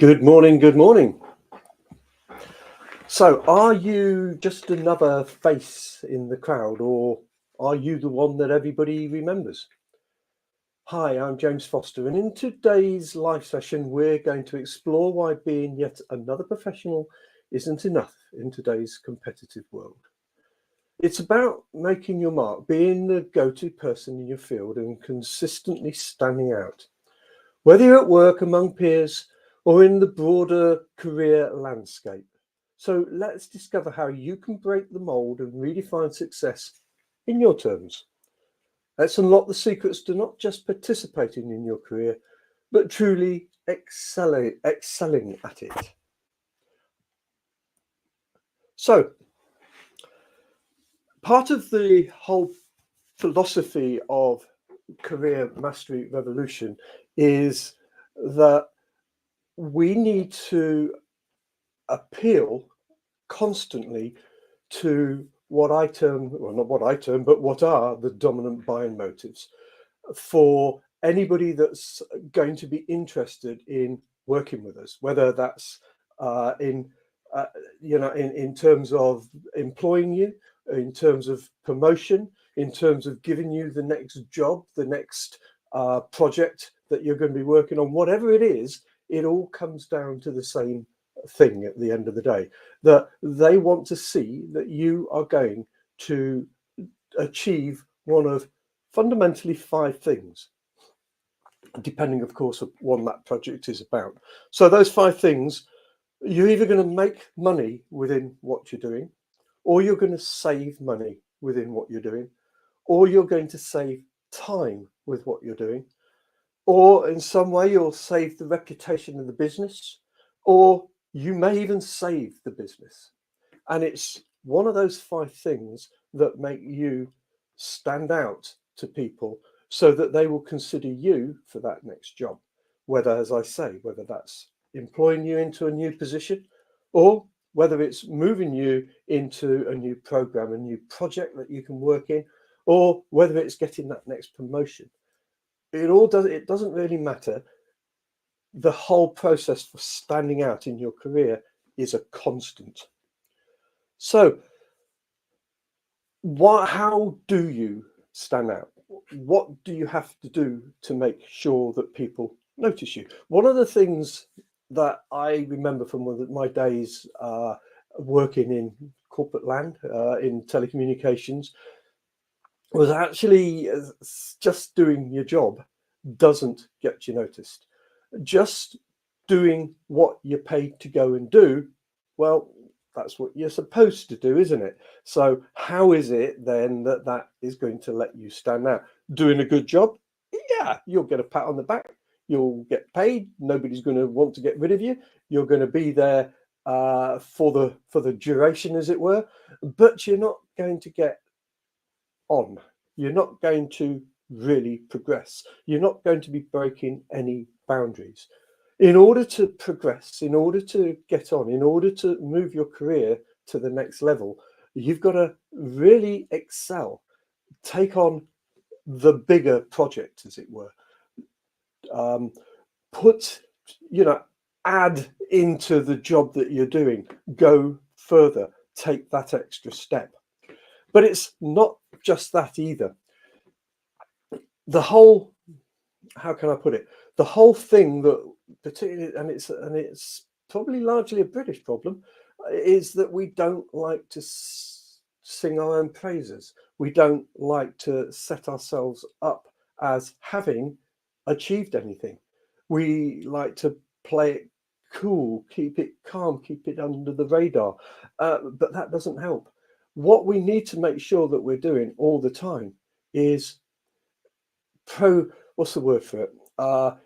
Good morning, good morning. So, are you just another face in the crowd, or are you the one that everybody remembers? Hi, I'm James Foster, and in today's live session, we're going to explore why being yet another professional isn't enough in today's competitive world. It's about making your mark, being the go-to person in your field, and consistently standing out. Whether you're at work, among peers, or in the broader career landscape. So let's discover how you can break the mold and redefine success in your terms. Let's unlock the secrets to not just participating in your career, but truly excelling at it. So, part of the whole philosophy of career mastery revolution is that we need to appeal constantly to what I term, well, not what I term, but what are the dominant buying motives for anybody that's going to be interested in working with us, whether that's in, in terms of employing you, in terms of promotion, in terms of giving you the next job, the next project that you're going to be working on, whatever it is, it all comes down to the same thing at the end of the day, that they want to see that you are going to achieve one of fundamentally five things, depending, of course, on what that project is about. So those five things, you're either going to make money within what you're doing, or you're going to save money within what you're doing, or you're going to save time with what you're doing, or in some way you'll save the reputation of the business, or you may even save the business. And it's one of those five things that make you stand out to people so that they will consider you for that next job. Whether, as I say, whether that's employing you into a new position, or whether it's moving you into a new program, a new project that you can work in, or whether it's getting that next promotion. It doesn't really matter. The whole process for standing out in your career is a constant. So, how do you stand out? What do you have to do to make sure that people notice you? One of the things that I remember from my days working in corporate land, in telecommunications, was actually just doing your job doesn't get you noticed. Just doing what you're paid to go and do, well, that's what you're supposed to do, isn't it? So how is it then that that is going to let you stand out? Doing a good job? Yeah, you'll get a pat on the back. You'll get paid. Nobody's going to want to get rid of you. You're going to be there for the duration, as it were. But you're not going to get on. You're not going to really progress. You're not going to be breaking any boundaries. In order to progress, in order to get on, in order to move your career to the next level, you've got to really excel, take on the bigger project, as it were. Put, add into the job that you're doing, go further, take that extra step. But it's not just that either. The whole, how can I put it? The whole thing that particularly, and it's probably largely a British problem, is that we don't like to sing our own praises. We don't like to set ourselves up as having achieved anything. We like to play it cool, keep it calm, keep it under the radar, but that doesn't help. What we need to make sure that we're doing all the time is what's the word for it?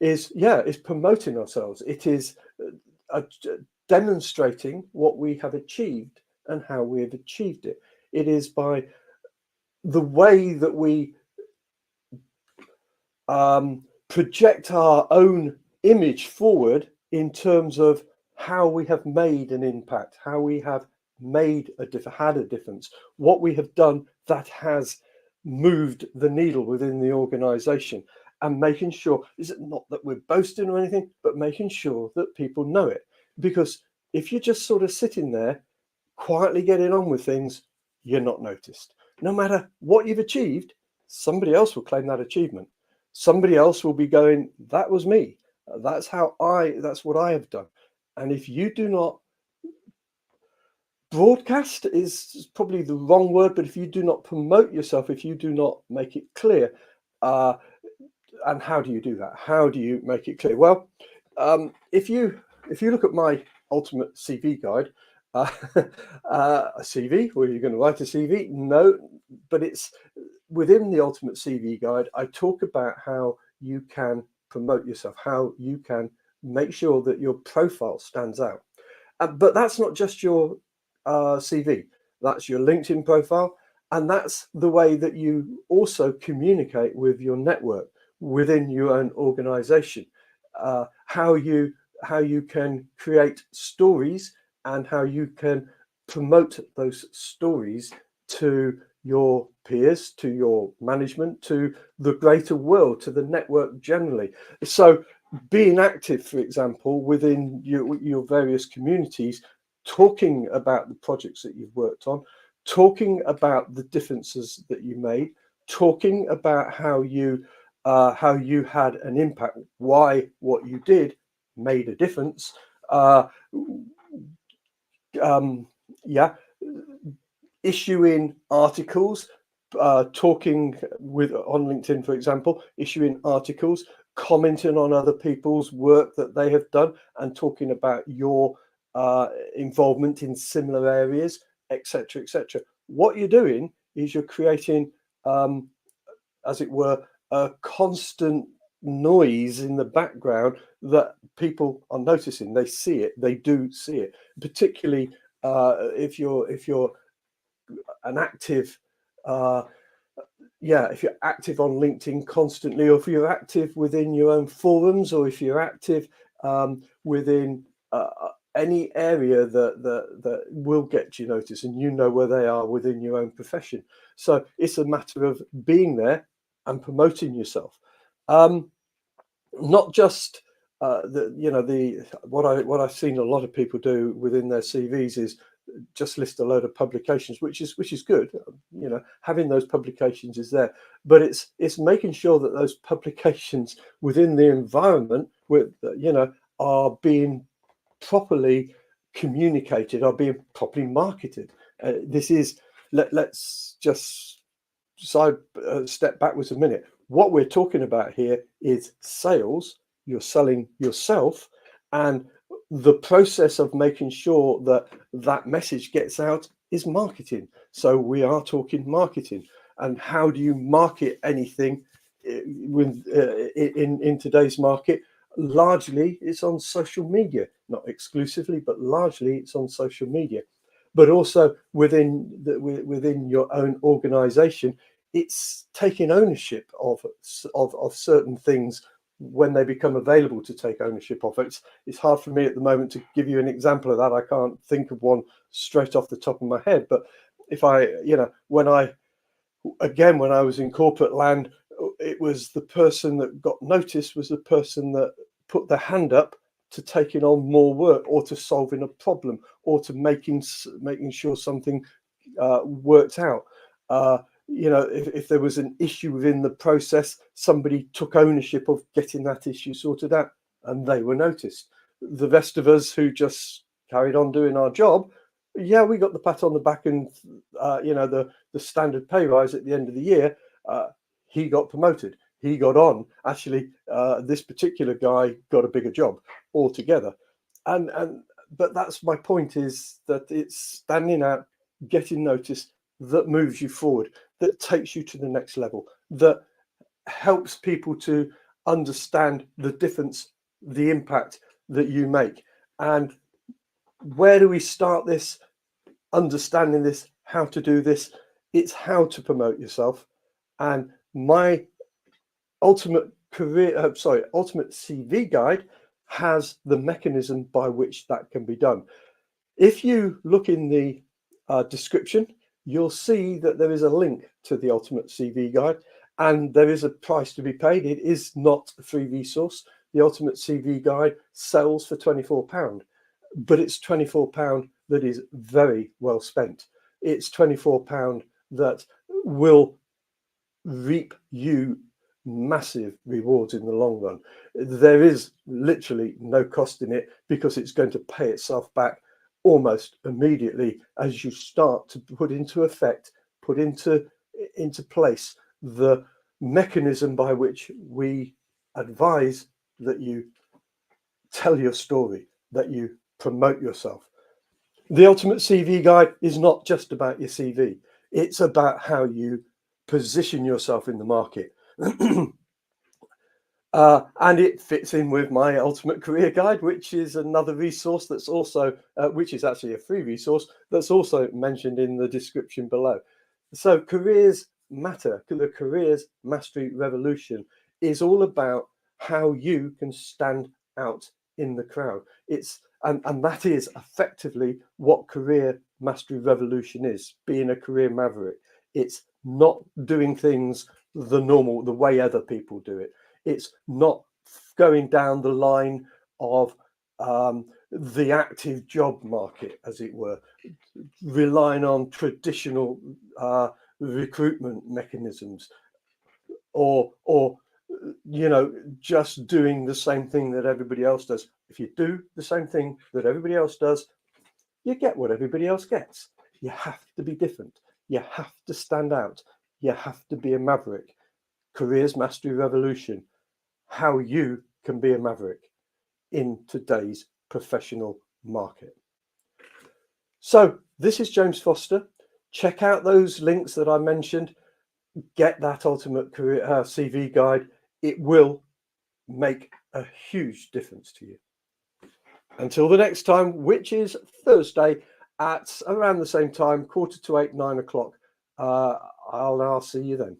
Is promoting ourselves. It is demonstrating what we have achieved and how we have achieved it. It is by the way that we project our own image forward in terms of how we have made an impact, how we have had a difference, what we have done that has moved the needle within the organization. and making sure, is it not that we're boasting or anything, but making sure that people know it. Because if you're just sort of sitting there quietly getting on with things, you're not noticed. No matter what you've achieved, somebody else will claim that achievement. Somebody else will be going, that was me. That's what I have done. And if you do not broadcast is probably the wrong word, but if you do not promote yourself, if you do not make it clear, and how do you do that? How do you make it clear? Well, if you look at my ultimate CV guide, a CV, where you're going to write a CV? No, but it's within the ultimate CV guide. I talk about how you can promote yourself, how you can make sure that your profile stands out. But that's not just your CV, that's your LinkedIn profile. And that's the way that you also communicate with your network within your own organization. How you can create stories and how you can promote those stories to your peers, to your management, to the greater world, to the network generally. So being active, for example, within your various communities, talking about the projects that you've worked on, talking about the differences that you made, talking about how you had an impact, why what you did made a difference. Yeah, issuing articles, talking on LinkedIn, for example, issuing articles, commenting on other people's work that they have done, and talking about your involvement in similar areas, etc., etc. What you're doing is you're creating, as it were, a constant noise in the background that people are noticing. They see it. They do see it. Particularly if you're an active, if you're active on LinkedIn constantly, or if you're active within your own forums, or if you're active within any area that will get you noticed, and you know where they are within your own profession. So it's a matter of being there and promoting yourself. Not just what I've seen a lot of people do within their CVs is just list a load of publications, which is good. Having those publications is there, but it's making sure that those publications within the environment are being properly communicated, are being properly marketed. Let's just step backwards a minute. What we're talking about here is sales. You're selling yourself, and the process of making sure that that message gets out is marketing. So we are talking marketing. And how do you market anything in today's market? Largely it's on social media, not exclusively, but largely it's on social media. But also within your own organization, it's taking ownership of certain things when they become available to take ownership of it. It's hard for me at the moment to give you an example of that. I can't think of one straight off the top of my head. But if when I was in corporate land, it was the person that got noticed was the person that put their hand up to taking on more work, or to solving a problem, or to making sure something worked out. If there was an issue within the process, somebody took ownership of getting that issue sorted out, and they were noticed. The rest of us who just carried on doing our job, we got the pat on the back and the standard pay rise at the end of the year. He got promoted. He got on. Actually, this particular guy got a bigger job altogether. But that's my point, is that it's standing out, getting noticed, that moves you forward, that takes you to the next level, that helps people to understand the difference, the impact that you make. And where do we start this? Understanding this, how to do this. It's how to promote yourself. And my ultimate CV guide has the mechanism by which that can be done. If you look in the description, you'll see that there is a link to the ultimate CV guide, and there is a price to be paid. It is not a free resource. The Ultimate CV Guide sells for £24, but it's £24 that is very well spent. It's £24 that will reap you massive rewards in the long run. There is literally no cost in it, because it's going to pay itself back almost immediately as you start to put into effect, put into place the mechanism by which we advise that you tell your story, that you promote yourself. The Ultimate CV Guide is not just about your CV. It's about how you position yourself in the market. And it fits in with my Ultimate Career Guide, which is another resource that's also, which is actually a free resource that's also mentioned in the description below. So careers matter. The Careers Mastery Revolution is all about how you can stand out in the crowd. And that is effectively what Career Mastery Revolution is, being a career maverick. It's not doing things the way other people do it. It's not going down the line of the active job market, as it were, relying on traditional recruitment mechanisms, or just doing the same thing that everybody else does. If you do the same thing that everybody else does, you get what everybody else gets. You have to be different. You have to stand out. You have to be a maverick. Careers Mastery Revolution, how you can be a maverick in today's professional market. So this is James Foster. Check out those links that I mentioned. Get that Ultimate Career CV Guide. It will make a huge difference to you. Until the next time, which is Thursday at around the same time, 7:45, 9 o'clock. I'll see you then.